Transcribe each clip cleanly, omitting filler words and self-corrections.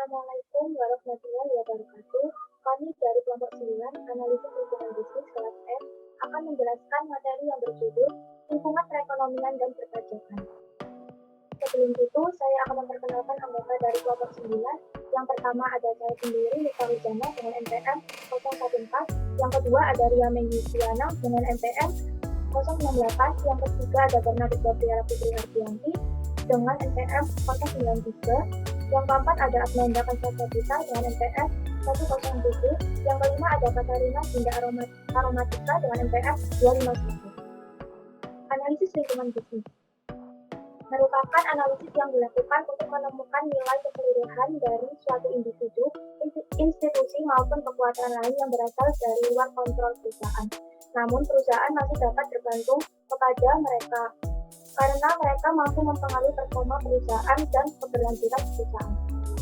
Assalamualaikum warahmatullahi wabarakatuh. Kami dari kelompok 9, Analisis Lingkungan Bisnis kelas F, akan menjelaskan materi yang berjudul Lingkungan Perekonomian dan Perpajakan. Sebelum itu, saya akan memperkenalkan anggota dari kelompok 9. Yang pertama ada saya sendiri, Nita Wijana dengan NPM 014. Yang kedua ada Ria Mengisiana dengan NPM 068. Yang ketiga ada Bernadette Gabriela Putri Hardianti dengan NPM 093. Yang keempat ada Asmenda Kansasabita dengan NPM 107. Yang kelima ada Katarina Dinda Aromatika dengan NPM 251. Analisis lingkungan bisnis merupakan analisis yang dilakukan untuk menemukan nilai keseluruhan dari suatu individu, institusi maupun kekuatan lain yang berasal dari luar kontrol perusahaan. Namun perusahaan masih dapat bergantung kepada mereka karena mereka mampu mempengaruhi performa perusahaan dan keberlanjutan perusahaan.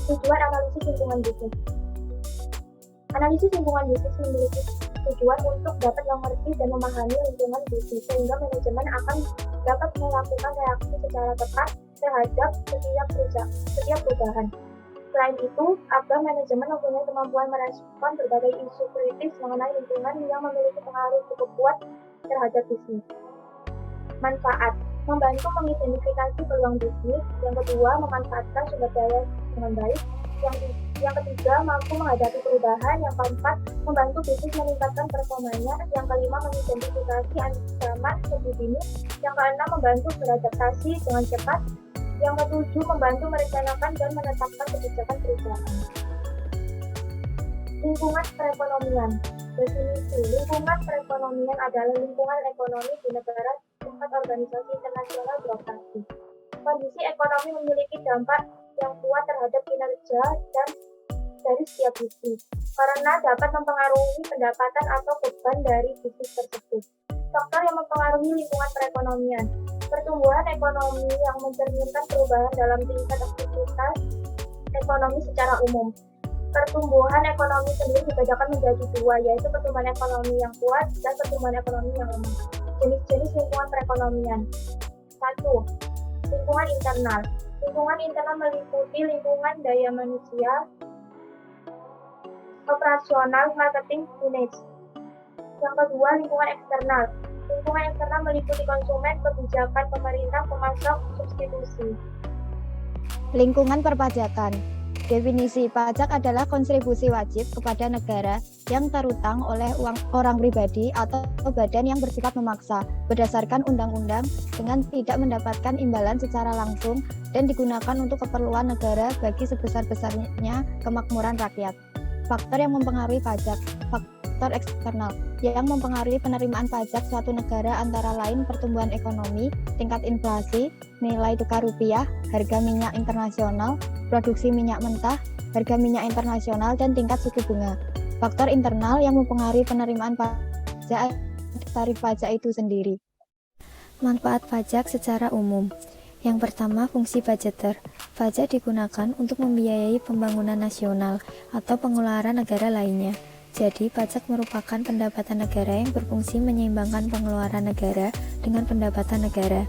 Tujuan analisis lingkungan bisnis. Analisis lingkungan bisnis memiliki tujuan untuk dapat mengerti dan memahami lingkungan bisnis sehingga manajemen akan dapat melakukan reaksi secara tepat terhadap setiap perubahan. Selain itu, agar manajemen mempunyai kemampuan merespon berbagai isu kritis mengenai lingkungan yang memiliki pengaruh cukup kuat terhadap bisnis. Manfaat membantu mengidentifikasi peluang bisnis. Yang kedua, memanfaatkan sumber daya dengan baik. Yang ketiga, mampu menghadapi perubahan. Yang keempat, membantu bisnis meningkatkan performanya. Yang kelima, mengidentifikasi ancaman lebih dini. Yang keenam, membantu beradaptasi dengan cepat. Yang ketujuh, membantu merencanakan dan menetapkan kebijakan perusahaan. Lingkungan perekonomian. Definisi lingkungan perekonomian adalah lingkungan ekonomi di negara tempat organisasi internasional beroperasi. Kondisi ekonomi memiliki dampak yang kuat terhadap kinerja dan dari setiap bisnis, karena dapat mempengaruhi pendapatan atau beban dari bisnis tersebut. Faktor yang mempengaruhi lingkungan perekonomian. Pertumbuhan ekonomi yang mencerminkan perubahan dalam tingkat aktivitas ekonomi secara umum. Pertumbuhan ekonomi sendiri dibedakan menjadi dua, yaitu pertumbuhan ekonomi yang kuat dan pertumbuhan ekonomi yang lemah. Jenis-jenis lingkungan perekonomian. 1. Lingkungan internal. Lingkungan internal meliputi lingkungan daya manusia, operasional, marketing, finance. Yang kedua, lingkungan eksternal. Lingkungan eksternal meliputi konsumen, kebijakan pemerintah, pemasok, substitusi. Lingkungan perpajakan. Definisi pajak adalah kontribusi wajib kepada negara yang terutang oleh orang pribadi atau badan yang bersifat memaksa berdasarkan undang-undang dengan tidak mendapatkan imbalan secara langsung dan digunakan untuk keperluan negara bagi sebesar-besarnya kemakmuran rakyat. Faktor yang mempengaruhi pajak. Faktor eksternal yang mempengaruhi penerimaan pajak suatu negara antara lain pertumbuhan ekonomi, tingkat inflasi, nilai tukar rupiah, harga minyak internasional, produksi minyak mentah, harga minyak internasional, dan tingkat suku bunga. Faktor internal yang mempengaruhi penerimaan pajak tarif pajak itu sendiri. Manfaat pajak secara umum. Yang pertama, fungsi budgeter. Pajak digunakan untuk membiayai pembangunan nasional atau pengeluaran negara lainnya. Jadi, pajak merupakan pendapatan negara yang berfungsi menyeimbangkan pengeluaran negara dengan pendapatan negara.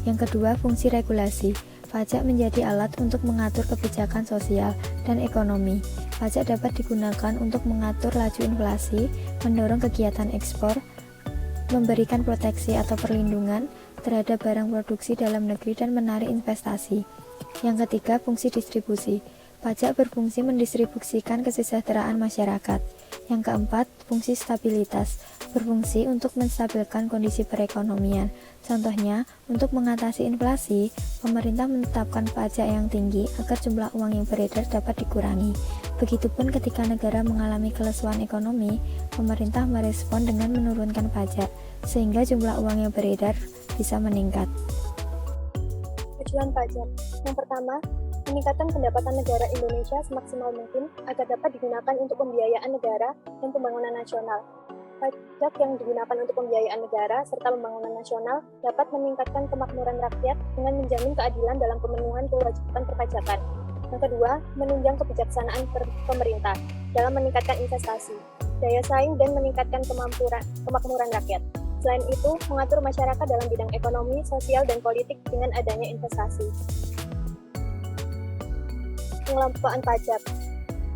Yang kedua, fungsi regulasi. Pajak menjadi alat untuk mengatur kebijakan sosial dan ekonomi. Pajak dapat digunakan untuk mengatur laju inflasi, mendorong kegiatan ekspor, memberikan proteksi atau perlindungan terhadap barang produksi dalam negeri dan menarik investasi. Yang ketiga, fungsi distribusi. Pajak berfungsi mendistribusikan kesejahteraan masyarakat. Yang keempat, fungsi stabilitas. Berfungsi untuk menstabilkan kondisi perekonomian. Contohnya, untuk mengatasi inflasi, pemerintah menetapkan pajak yang tinggi agar jumlah uang yang beredar dapat dikurangi. Begitupun ketika negara mengalami kelesuan ekonomi, pemerintah merespon dengan menurunkan pajak, sehingga jumlah uang yang beredar bisa meningkat. Tujuan pajak. Yang pertama, meningkatkan pendapatan negara Indonesia semaksimal mungkin agar dapat digunakan untuk pembiayaan negara dan pembangunan nasional. Pajak yang digunakan untuk pembiayaan negara serta pembangunan nasional dapat meningkatkan kemakmuran rakyat dengan menjamin keadilan dalam pemenuhan kewajiban perpajakan. Yang kedua, menunjang kebijaksanaan pemerintah dalam meningkatkan investasi, daya saing, dan meningkatkan kemakmuran rakyat. Selain itu, mengatur masyarakat dalam bidang ekonomi, sosial, dan politik dengan adanya investasi. Pengelompokan pajak.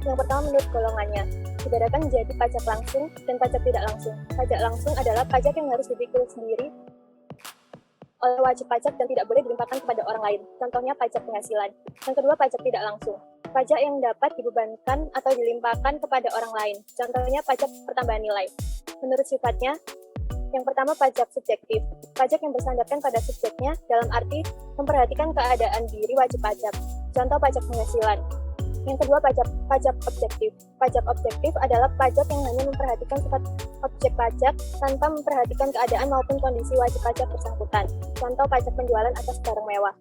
Yang pertama menurut golongannya, dibedakan menjadi pajak langsung dan pajak tidak langsung. Pajak langsung adalah pajak yang harus dipikul sendiri oleh wajib pajak dan tidak boleh dilimpahkan kepada orang lain. Contohnya pajak penghasilan. Yang kedua, pajak tidak langsung. Pajak yang dapat dibebankan atau dilimpahkan kepada orang lain. Contohnya pajak pertambahan nilai. Menurut sifatnya, yang pertama pajak subjektif. Pajak yang bersandarkan pada subjeknya dalam arti memperhatikan keadaan diri wajib pajak. Contoh pajak penghasilan. Yang kedua, pajak objektif. Pajak objektif adalah pajak yang hanya memperhatikan sifat objek pajak tanpa memperhatikan keadaan maupun kondisi wajib pajak bersangkutan. Contoh pajak penjualan atas barang mewah.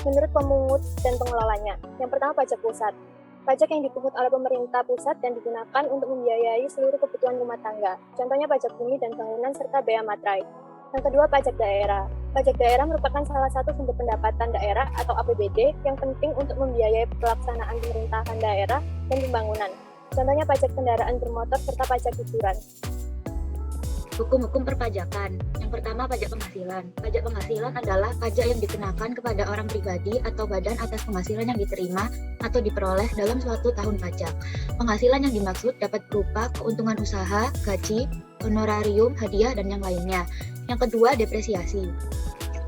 Menurut pemungut dan pengelolanya. Yang pertama, pajak pusat. Pajak yang dipungut oleh pemerintah pusat dan digunakan untuk membiayai seluruh kebutuhan rumah tangga. Contohnya pajak bumi dan bangunan serta bea materai. Yang kedua, pajak daerah. Pajak daerah merupakan salah satu sumber pendapatan daerah atau APBD yang penting untuk membiayai pelaksanaan pemerintahan daerah dan pembangunan. Contohnya pajak kendaraan bermotor serta pajak hiburan. Hukum-hukum perpajakan. Yang pertama, pajak penghasilan. Pajak penghasilan adalah pajak yang dikenakan kepada orang pribadi atau badan atas penghasilan yang diterima atau diperoleh dalam suatu tahun pajak. Penghasilan yang dimaksud dapat berupa keuntungan usaha, gaji, honorarium, hadiah, dan yang lainnya. Yang kedua, depresiasi.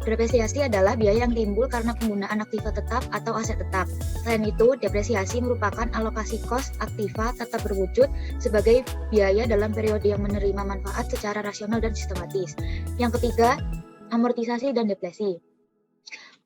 Depresiasi adalah biaya yang timbul karena penggunaan aktiva tetap atau aset tetap. Selain itu, depresiasi merupakan alokasi kos aktiva tetap berwujud sebagai biaya dalam periode yang menerima manfaat secara rasional dan sistematis. Yang ketiga, amortisasi dan deflasi.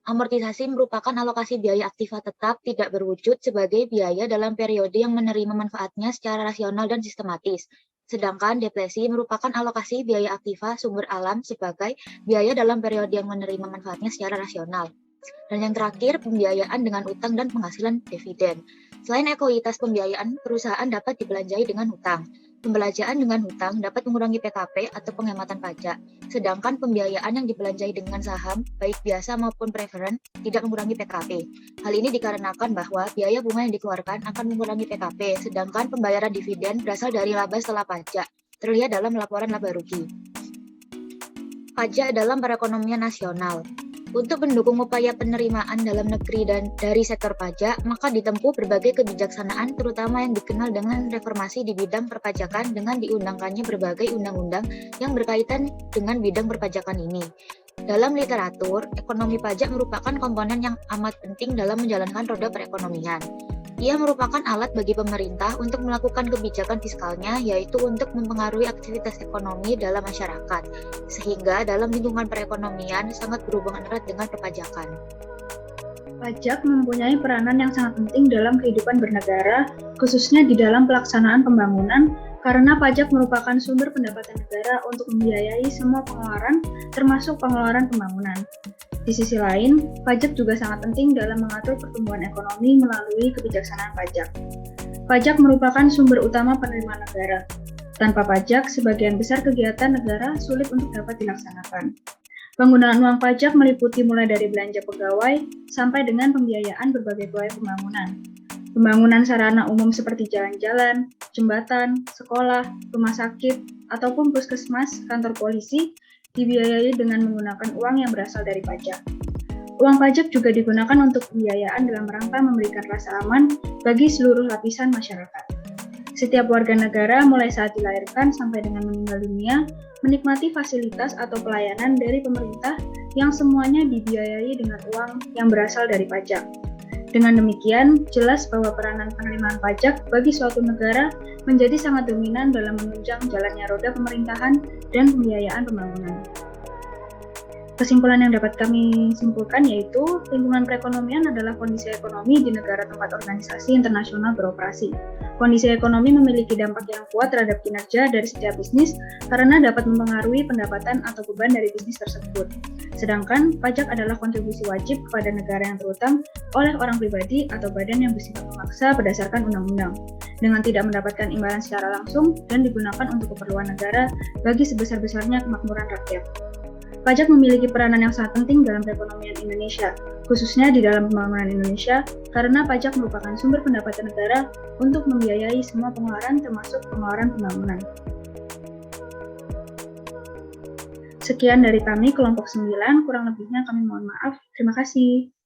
Amortisasi merupakan alokasi biaya aktiva tetap tidak berwujud sebagai biaya dalam periode yang menerima manfaatnya secara rasional dan sistematis. Sedangkan deflasi merupakan alokasi biaya aktiva sumber alam sebagai biaya dalam periode yang menerima manfaatnya secara rasional. Dan yang terakhir, pembiayaan dengan utang dan penghasilan dividen. Selain ekuitas pembiayaan, perusahaan dapat dibelanjai dengan hutang. Pembelanjaan dengan hutang dapat mengurangi PKP atau penghematan pajak, sedangkan pembiayaan yang dibelanjai dengan saham, baik biasa maupun preferen, tidak mengurangi PKP. Hal ini dikarenakan bahwa biaya bunga yang dikeluarkan akan mengurangi PKP, sedangkan pembayaran dividen berasal dari laba setelah pajak, terlihat dalam laporan laba rugi. Pajak dalam perekonomian nasional. Untuk mendukung upaya penerimaan dalam negeri dan dari sektor pajak, maka ditempuh berbagai kebijaksanaan terutama yang dikenal dengan reformasi di bidang perpajakan dengan diundangkannya berbagai undang-undang yang berkaitan dengan bidang perpajakan ini. Dalam literatur, ekonomi pajak merupakan komponen yang amat penting dalam menjalankan roda perekonomian. Ia merupakan alat bagi pemerintah untuk melakukan kebijakan fiskalnya, yaitu untuk mempengaruhi aktivitas ekonomi dalam masyarakat, sehingga dalam lingkungan perekonomian sangat berhubungan erat dengan perpajakan. Pajak mempunyai peranan yang sangat penting dalam kehidupan bernegara, khususnya di dalam pelaksanaan pembangunan, karena pajak merupakan sumber pendapatan negara untuk membiayai semua pengeluaran, termasuk pengeluaran pembangunan. Di sisi lain, pajak juga sangat penting dalam mengatur pertumbuhan ekonomi melalui kebijaksanaan pajak. Pajak merupakan sumber utama penerimaan negara. Tanpa pajak, sebagian besar kegiatan negara sulit untuk dapat dilaksanakan. Penggunaan uang pajak meliputi mulai dari belanja pegawai sampai dengan pembiayaan berbagai proyek pembangunan. Pembangunan sarana umum seperti jalan-jalan, jembatan, sekolah, rumah sakit, ataupun puskesmas, kantor polisi dibiayai dengan menggunakan uang yang berasal dari pajak. Uang pajak juga digunakan untuk pembiayaan dalam rangka memberikan rasa aman bagi seluruh lapisan masyarakat. Setiap warga negara mulai saat dilahirkan sampai dengan meninggal dunia menikmati fasilitas atau pelayanan dari pemerintah yang semuanya dibiayai dengan uang yang berasal dari pajak. Dengan demikian, jelas bahwa peranan penerimaan pajak bagi suatu negara menjadi sangat dominan dalam menunjang jalannya roda pemerintahan dan pembiayaan pembangunan. Kesimpulan yang dapat kami simpulkan yaitu lingkungan perekonomian adalah kondisi ekonomi di negara tempat organisasi internasional beroperasi. Kondisi ekonomi memiliki dampak yang kuat terhadap kinerja dari setiap bisnis karena dapat mempengaruhi pendapatan atau beban dari bisnis tersebut. Sedangkan pajak adalah kontribusi wajib kepada negara yang terutang oleh orang pribadi atau badan yang bersifat memaksa berdasarkan undang-undang, dengan tidak mendapatkan imbalan secara langsung dan digunakan untuk keperluan negara bagi sebesar-besarnya kemakmuran rakyat. Pajak memiliki peranan yang sangat penting dalam perekonomian Indonesia, khususnya di dalam pembangunan Indonesia, karena pajak merupakan sumber pendapatan negara untuk membiayai semua pengeluaran termasuk pengeluaran pembangunan. Sekian dari kami, kelompok 9, kurang lebihnya kami mohon maaf. Terima kasih.